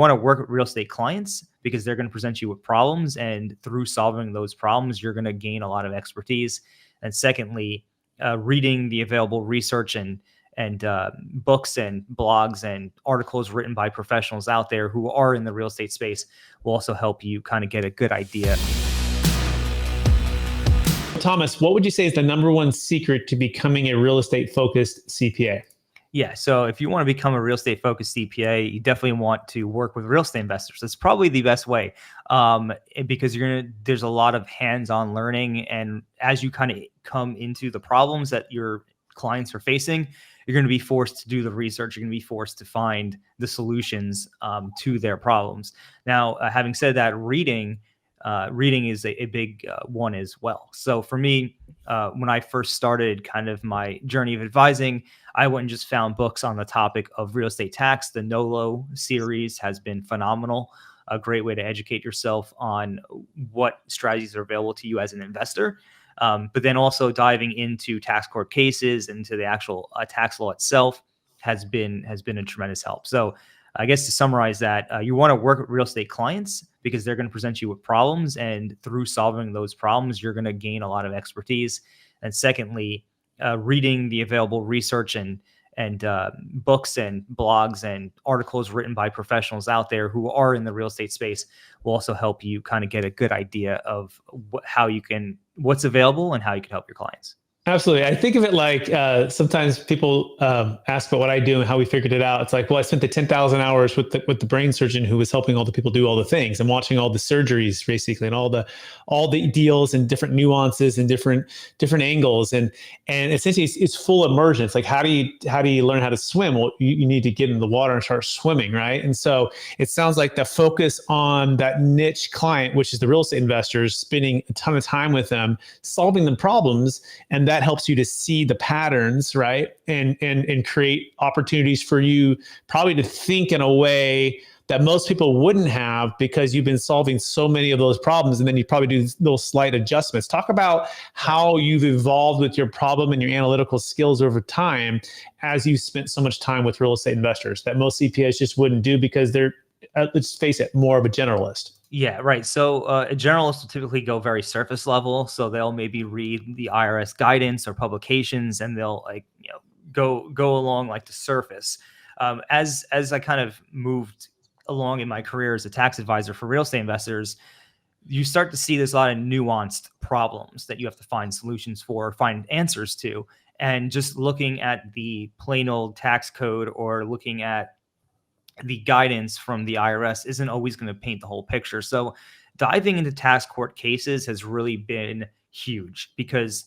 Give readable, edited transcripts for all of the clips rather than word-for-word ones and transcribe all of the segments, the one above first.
want to work with real estate clients because they're going to present you with problems, and through solving those problems, you're going to gain a lot of expertise. And secondly, reading the available research and books and blogs and articles written by professionals out there who are in the real estate space will also help you kind of get a good idea. Thomas, what would you say is the number one secret to becoming a real estate focused CPA? Yeah, so if you want to become a real estate focused CPA, you definitely want to work with real estate investors. That's probably the best way, because there's a lot of hands-on learning, and as you kind of come into the problems that your clients are facing, you're going to be forced to do the research. You're going to be forced to find the solutions to their problems. Now, having said that, reading is a big one as well. So for me, when I first started kind of my journey of advising, I went and just found books on the topic of real estate tax. The NOLO series has been phenomenal. A great way to educate yourself on what strategies are available to you as an investor. But then also diving into tax court cases, into the actual tax law itself has been a tremendous help. So I guess to summarize that, you want to work with real estate clients because they're going to present you with problems, and through solving those problems, you're going to gain a lot of expertise. And secondly, reading the available research and books and blogs and articles written by professionals out there who are in the real estate space will also help you kind of get a good idea of what's available and how you can help your clients. Absolutely. I think of it like sometimes people ask about what I do and how we figured it out. It's like, well, I spent the 10,000 hours with the brain surgeon who was helping all the people do all the things. I'm watching all the surgeries basically, and all the deals and different nuances and different angles, and essentially it's full immersion. It's like how do you learn how to swim? Well, you need to get in the water and start swimming, right? And so it sounds like the focus on that niche client, which is the real estate investors, spending a ton of time with them, solving them problems, and that helps you to see the patterns, right? And create opportunities for you probably to think in a way that most people wouldn't have, because you've been solving so many of those problems, and then you probably do those slight adjustments. Talk about how you've evolved with your problem and your analytical skills over time as you spent so much time with real estate investors that most CPAs just wouldn't do because they're, let's face it, more of a generalist. Yeah, right. So a generalist will typically go very surface level. So they'll maybe read the IRS guidance or publications, and they'll go along like the surface. As I kind of moved along in my career as a tax advisor for real estate investors, you start to see there's a lot of nuanced problems that you have to find solutions for, find answers to. And just looking at the plain old tax code or looking at the guidance from the IRS isn't always going to paint the whole picture. So diving into tax court cases has really been huge, because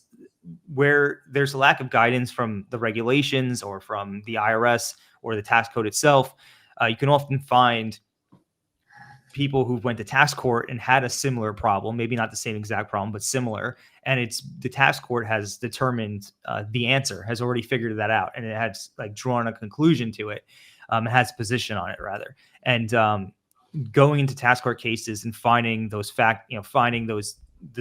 where there's a lack of guidance from the regulations or from the IRS or the tax code itself, you can often find people who went to tax court and had a similar problem, maybe not the same exact problem, but similar. And it's the tax court has determined the answer, has already figured that out, and it has drawn a conclusion to it. It has a position on it rather. And going into tax court cases and finding the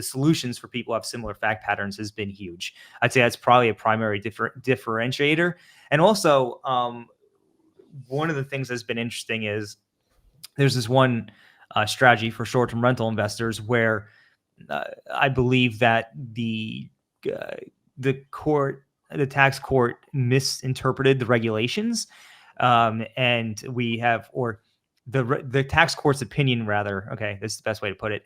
solutions for people who have similar fact patterns has been huge. I'd say that's probably a primary differentiator. And also, one of the things that's been interesting is there's this one strategy for short-term rental investors where I believe that the tax court misinterpreted the regulations. And we have, or the tax court's opinion rather, okay, this is the best way to put it,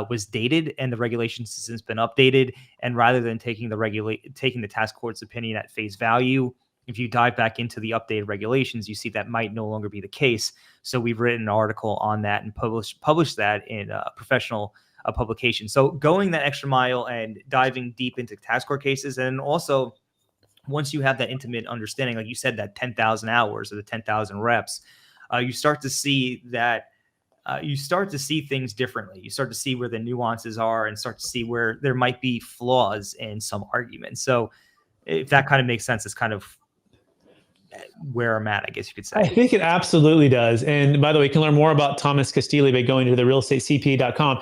was dated, and the regulations has since been updated. And rather than taking the tax court's opinion at face value, if you dive back into the updated regulations, you see that might no longer be the case. So we've written an article on that and published that in a professional publication. So going that extra mile and diving deep into tax court cases, and also once you have that intimate understanding, like you said, that 10,000 hours or the 10,000 reps, you start to see things differently. You start to see where the nuances are and start to see where there might be flaws in some arguments. So if that kind of makes sense, it's kind of where I'm at, I guess you could say. I think it absolutely does. And by the way, you can learn more about Thomas Castelli by going to therealestatecpa.com.